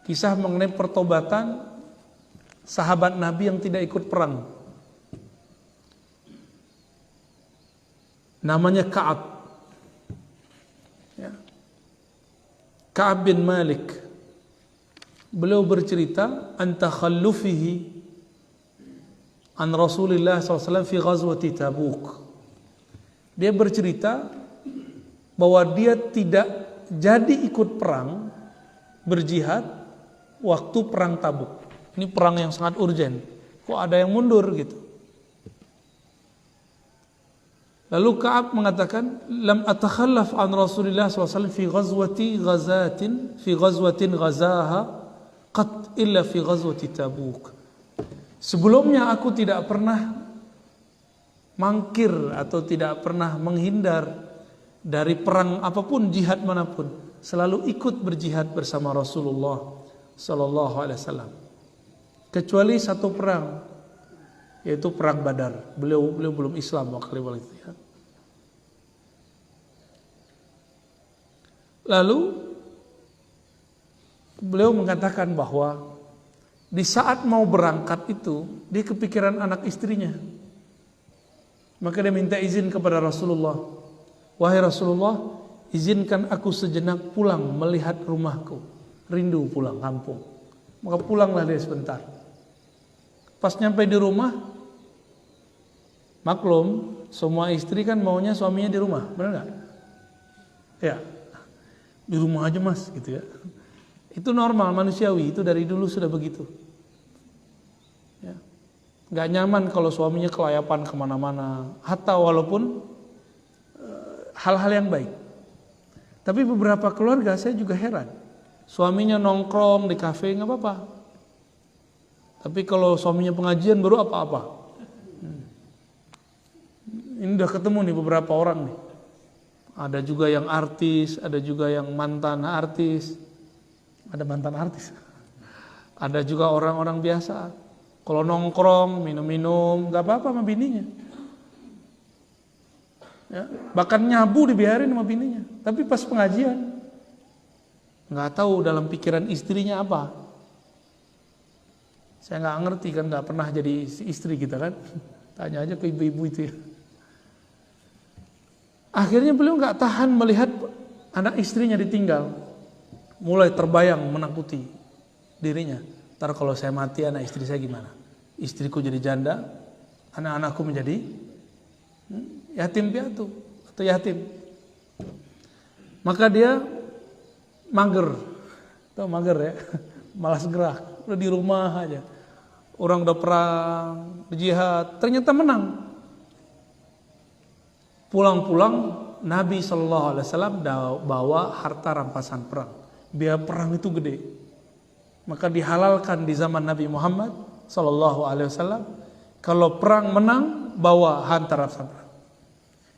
Kisah mengenai pertobatan sahabat Nabi yang tidak ikut perang. Namanya Ka'ab. Ya. Ka'ab bin Malik. Beliau bercerita an takhallufihi an Rasulullah SAW fi ghazwati Tabuk. Dia bercerita bahwa dia tidak jadi ikut perang, berjihad waktu perang Tabuk. Ini perang yang sangat urgen. Kok ada yang mundur gitu? Lalu Ka'ab mengatakan, lam atakhallaf an Rasulullah SAW fi ghazwatin ghazaha qat illa fi ghazwati Tabuk. Sebelumnya aku tidak pernah mangkir atau tidak pernah menghindar dari perang apapun, jihad manapun. Selalu ikut berjihad bersama Rasulullah sallallahu alaihi wasallam. Kecuali satu perang, yaitu perang Badar. Beliau belum Islam waktu itu ya. Lalu beliau mengatakan bahwa di saat mau berangkat itu dia kepikiran anak istrinya. Maka dia minta izin kepada Rasulullah. Wahai Rasulullah, izinkan aku sejenak pulang melihat rumahku. Rindu pulang kampung. Maka pulanglah dia sebentar. Pas nyampe di rumah, maklum, semua istri kan maunya suaminya di rumah, benar nggak? Ya, di rumah aja mas, gitu ya. Itu normal, manusiawi, itu dari dulu sudah begitu. Ya. Nggak nyaman kalau suaminya kelayapan kemana-mana, hatta walaupun hal-hal yang baik. Tapi beberapa keluarga saya juga heran, suaminya nongkrong di kafe nggak apa-apa. Tapi kalau suaminya pengajian baru apa-apa. Ini udah ketemu nih beberapa orang nih. Ada juga yang artis, ada juga yang mantan artis. Ada mantan artis. Ada juga orang-orang biasa. Kalau nongkrong, minum-minum, gak apa-apa sama bininya. Ya, bahkan nyabu dibiarin sama bininya. Tapi pas pengajian, gak tahu dalam pikiran istrinya apa. Saya nggak ngerti kan, nggak pernah jadi istri kita kan. Tanya aja ke ibu-ibu itu ya. Akhirnya beliau nggak tahan melihat anak istrinya ditinggal. Mulai terbayang menakuti dirinya. Ntar kalau saya mati anak istri saya gimana? Istriku jadi janda, anak-anakku menjadi yatim piatu atau yatim. Maka dia mager. Tahu mager ya? Malas gerak. Udah di rumah aja. Orang udah perang, berjihad, ternyata menang. Pulang-pulang Nabi SAW bawa harta rampasan perang. Biaya perang itu gede. Maka dihalalkan di zaman Nabi Muhammad SAW, kalau perang menang bawa harta rampasan perang.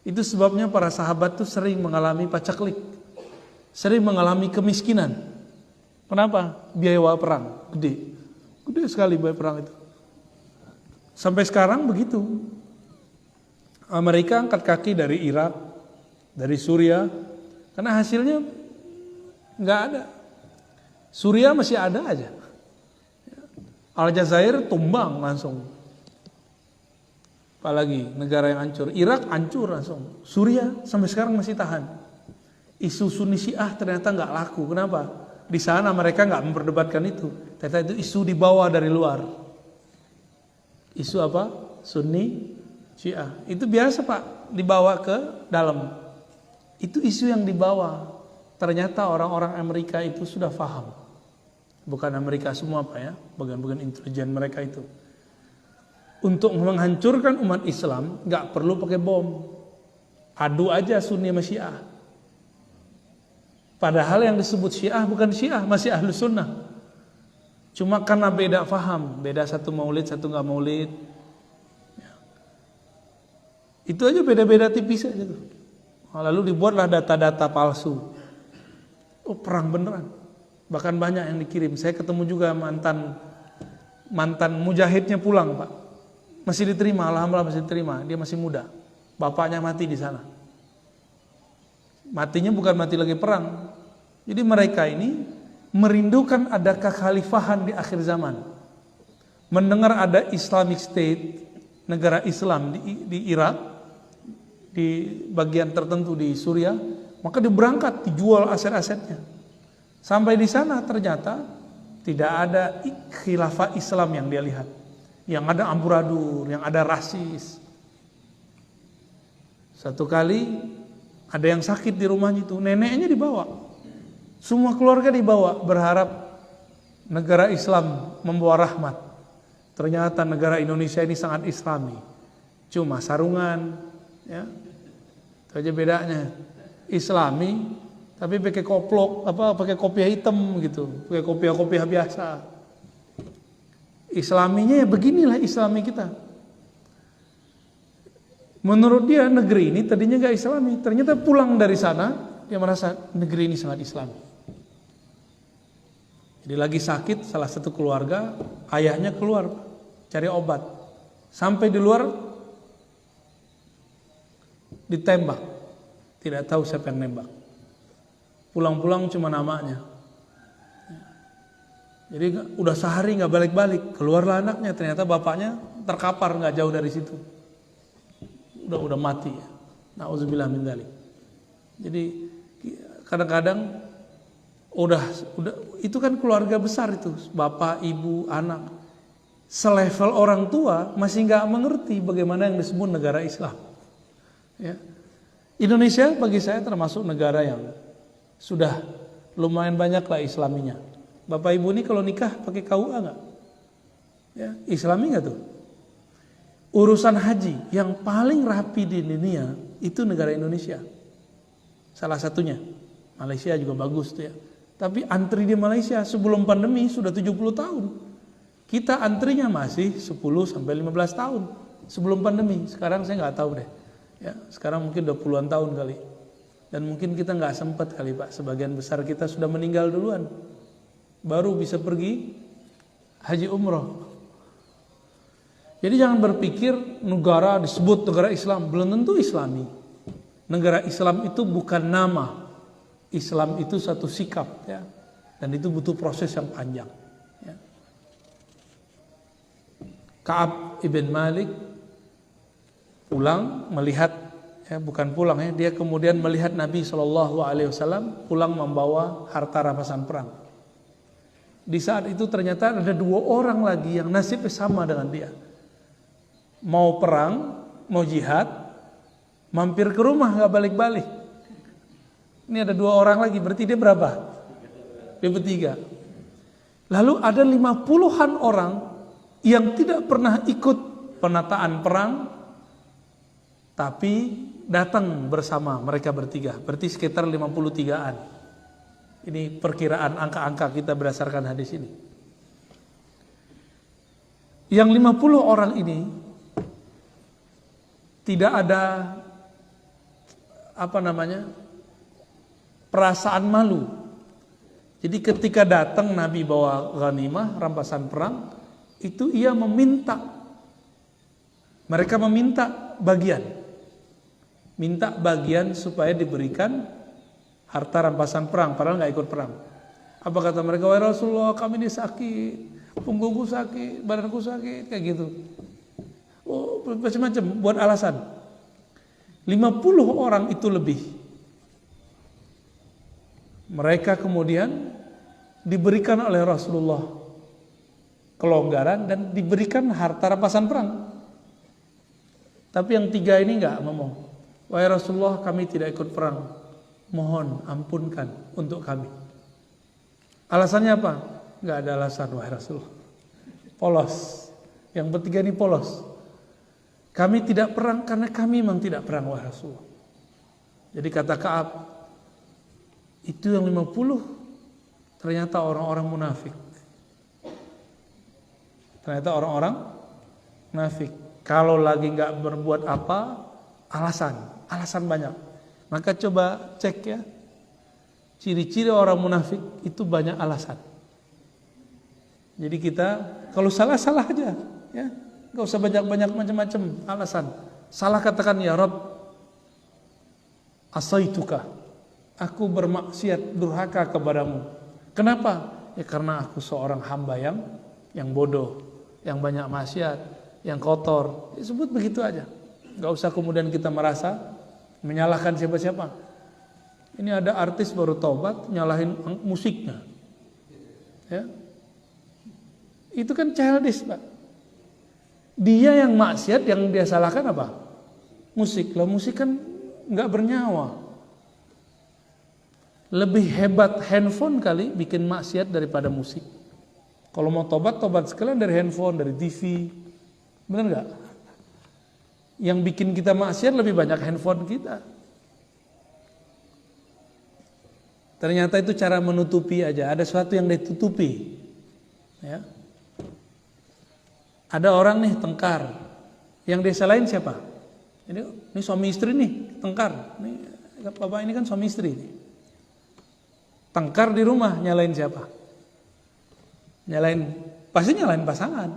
Itu sebabnya para sahabat tuh sering mengalami pacaklik, sering mengalami kemiskinan. Kenapa? Biaya perang gede. Gede sekali biaya perang itu. Sampai sekarang begitu. Amerika angkat kaki dari Irak, dari Suriah, karena hasilnya nggak ada. Suriah masih ada aja. Aljazair tumbang langsung. Apalagi negara yang hancur. Irak hancur langsung. Suriah sampai sekarang masih tahan. Isu Sunni Syiah ternyata nggak laku. Kenapa? Di sana mereka nggak memperdebatkan itu. Ternyata itu isu dibawa dari luar. Isu apa? Sunni Syiah. Itu biasa Pak, dibawa ke dalam. Itu isu yang dibawa. Ternyata orang-orang Amerika itu sudah paham. Bukan Amerika semua Pak ya, bagian-bagian intelijen mereka itu. Untuk menghancurkan umat Islam nggak perlu pakai bom. Adu aja Sunni sama Syiah. Padahal yang disebut Syiah bukan Syiah, masih Ahlus Sunnah. Cuma karena beda faham, beda satu maulid, satu nggak maulid. Itu aja beda-beda tipis aja tuh. Lalu dibuatlah data-data palsu. Oh perang beneran. Bahkan banyak yang dikirim. Saya ketemu juga mantan mujahidnya pulang Pak. Masih diterima, alhamdulillah masih diterima. Dia masih muda. Bapaknya mati di sana. Matinya bukan mati lagi perang. Jadi mereka ini merindukan ada kekhalifahan di akhir zaman. Mendengar ada Islamic State, negara Islam di Irak, di bagian tertentu di Suriah, maka dia berangkat, dijual aset-asetnya. Sampai di sana ternyata tidak ada khilafah Islam yang dia lihat. Yang ada amburadul, yang ada rasis. Satu kali ada yang sakit di rumahnya itu, neneknya dibawa. Semua keluarga dibawa, berharap negara Islam membawa rahmat. Ternyata negara Indonesia ini sangat islami. Cuma sarungan, ya. Itu aja bedanya. Islami tapi pakai koplok, pakai kopiah hitam gitu, pakai kopiah-kopiah biasa. Islaminya ya beginilah Islami kita. Menurut dia negeri ini tadinya gak Islami, ternyata pulang dari sana dia merasa negeri ini sangat Islami. Jadi lagi sakit salah satu keluarga, ayahnya keluar cari obat. Sampai di luar ditembak. Tidak tahu siapa yang nembak. Pulang-pulang cuma namanya. Jadi udah sehari gak balik-balik. Keluarlah anaknya, ternyata bapaknya terkapar gak jauh dari situ. Udah mati. Nauzubillah min dzalik. Jadi kadang-kadang udah itu kan keluarga besar itu, bapak, ibu, anak. Selevel orang tua masih nggak mengerti bagaimana yang disebut negara Islam. Ya. Indonesia bagi saya termasuk negara yang sudah lumayan banyak lah Islaminya. Bapak ibu ini kalau nikah pakai KUA nggak? Ya, Islami nggak tuh? Urusan haji yang paling rapi di dunia itu negara Indonesia. Salah satunya. Malaysia juga bagus tuh ya. Tapi antri di Malaysia sebelum pandemi sudah 70 tahun. Kita antrinya masih 10 sampai 15 tahun sebelum pandemi. Sekarang saya nggak tahu deh. Ya, sekarang mungkin udah puluhan tahun kali. Dan mungkin kita nggak sempat kali Pak. Sebagian besar kita sudah meninggal duluan. Baru bisa pergi haji umroh. Jadi jangan berpikir negara disebut negara Islam belum tentu Islami. Negara Islam itu bukan nama. Islam itu satu sikap, ya, dan itu butuh proses yang panjang. Ya. Ka'ab ibn Malik pulang melihat, ya, bukan pulang ya, dia kemudian melihat Nabi SAW pulang membawa harta rampasan perang. Di saat itu ternyata ada 2 orang lagi yang nasibnya sama dengan dia. Mau perang, mau jihad, mampir ke rumah gak balik-balik. Ini ada 2 orang lagi, berarti dia berapa? Dia bertiga. Lalu ada 50-an orang yang tidak pernah ikut penataan perang, tapi datang bersama mereka bertiga. Berarti sekitar 53-an. Ini perkiraan angka-angka kita berdasarkan hadis ini. Yang 50 orang ini tidak ada perasaan malu. Jadi ketika datang Nabi bawa ghanimah, rampasan perang, itu ia meminta. Mereka meminta bagian. Minta bagian supaya diberikan harta rampasan perang, padahal nggak ikut perang. Apa kata mereka? Wahai Rasulullah, kami ini sakit, punggungku sakit, badanku sakit, kayak gitu. Oh, macam-macam buat alasan. 50 orang itu lebih. Mereka kemudian diberikan oleh Rasulullah kelonggaran dan diberikan harta rampasan perang. Tapi yang 3 ini enggak ngomong. Wahai Rasulullah, kami tidak ikut perang. Mohon ampunkan untuk kami. Alasannya apa? Enggak ada alasan, wahai Rasulullah. Polos. Yang bertiga ini polos. Kami tidak perang karena kami memang tidak perang, wahai Rasulullah. Jadi kata Ka'ab, itu yang 50 ternyata orang-orang munafik. Ternyata orang-orang munafik. Kalau lagi nggak berbuat apa, alasan banyak. Maka coba cek ya, ciri-ciri orang munafik itu banyak alasan. Jadi kita kalau salah aja, ya, nggak usah banyak macam-macam alasan. Salah katakan ya Rabb, asaituka. Aku bermaksiat durhaka kepadamu. Kenapa? Ya karena aku seorang hamba yang bodoh, yang banyak maksiat, yang kotor. Disebut begitu aja. Gak usah kemudian kita merasa menyalahkan siapa-siapa. Ini ada artis baru taubat nyalahin musiknya. Ya. Itu kan childish, Pak. Dia yang maksiat, yang dia salahkan apa? Musik. Lah musik kan nggak bernyawa. Lebih hebat handphone kali bikin maksiat daripada musik. Kalau mau tobat sekalian dari handphone, dari TV. Benar nggak? Yang bikin kita maksiat lebih banyak handphone kita. Ternyata itu cara menutupi aja. Ada sesuatu yang ditutupi. Ya. Ada orang nih tengkar. Yang dia salahin siapa? Ini suami istri nih tengkar. Ini bapak ini kan suami istri nih. Tengkar di rumah, nyalain siapa? Pasti nyalain pasangan.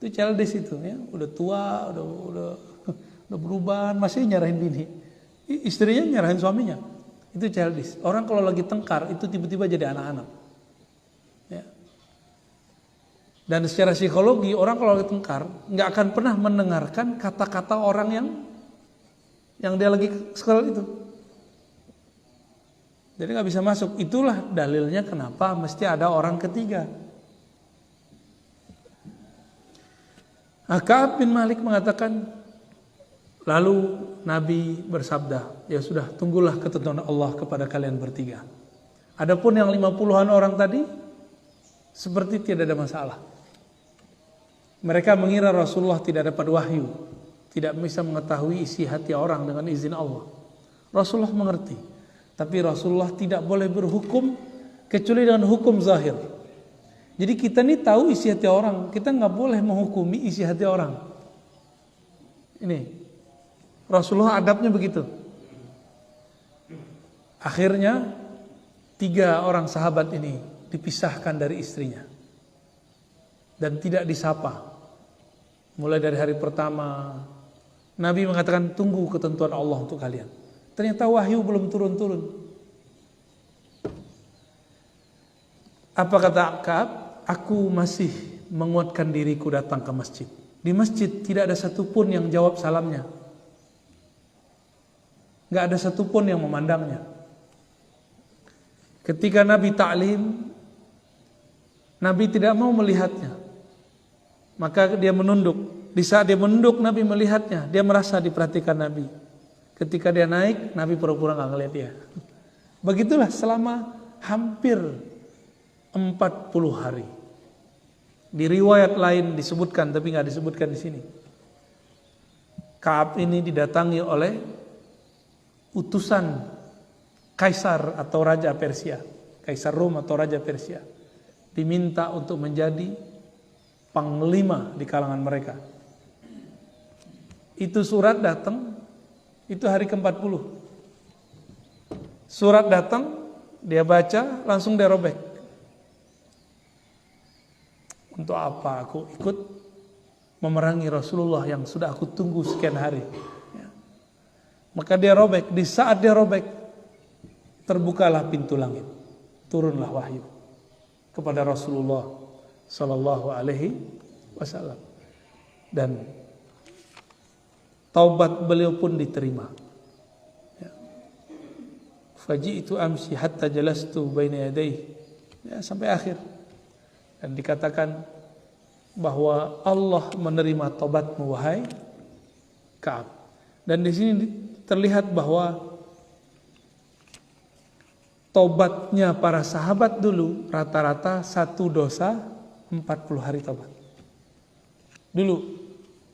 Itu childish itu ya. Udah tua, udah berubah, masih nyarahin bini. Istrinya nyarahin suaminya. Itu childish. Orang kalau lagi tengkar itu tiba-tiba jadi anak-anak. Ya. Dan secara psikologi orang kalau lagi tengkar nggak akan pernah mendengarkan kata-kata orang yang dia lagi sekolah itu. Jadi nggak bisa masuk. Itulah dalilnya kenapa mesti ada orang ketiga. Ka'ab bin Malik mengatakan, lalu Nabi bersabda, ya sudah tunggulah ketentuan Allah kepada kalian bertiga. Adapun yang 50-an orang tadi seperti tidak ada masalah. Mereka mengira Rasulullah tidak dapat wahyu, tidak bisa mengetahui isi hati orang dengan izin Allah. Rasulullah mengerti, tapi Rasulullah tidak boleh berhukum kecuali dengan hukum zahir. Jadi kita nih tahu isi hati orang, kita nggak boleh menghukumi isi hati orang. Ini Rasulullah adabnya begitu. Akhirnya 3 orang sahabat ini dipisahkan dari istrinya dan tidak disapa. Mulai dari hari pertama Nabi mengatakan tunggu ketentuan Allah untuk kalian. Ternyata wahyu belum turun-turun. Apa kata Ka'ab? Aku masih menguatkan diriku datang ke masjid. Di masjid tidak ada satupun yang jawab salamnya. Gak ada satupun yang memandangnya. Ketika Nabi ta'lim, Nabi tidak mau melihatnya. Maka dia menunduk. Di saat dia menunduk, Nabi melihatnya. Dia merasa diperhatikan Nabi. Ketika dia naik, Nabi pura-pura gak ngeliat dia. Begitulah selama hampir 40 hari. Di riwayat lain disebutkan, tapi nggak disebutkan di sini. Ka'ab ini didatangi oleh utusan kaisar atau raja Persia, kaisar Rom atau raja Persia, diminta untuk menjadi panglima di kalangan mereka. Itu surat datang, itu hari ke-40. Surat datang, dia baca, langsung dia robek. Untuk apa aku ikut memerangi Rasulullah yang sudah aku tunggu sekian hari? Ya. Maka dia robek. Di saat dia robek, terbukalah pintu langit, turunlah wahyu kepada Rasulullah Sallallahu Alaihi Wasallam, dan taubat beliau pun diterima. Ya. Faji'tu amsi hatta jalastu baina yadayhi, ya, sampai akhir. Dan dikatakan bahwa Allah menerima taubatmu wahai Ka'ab. Dan di sini terlihat bahwa taubatnya para sahabat dulu rata-rata 1 dosa 40 hari taubat. Dulu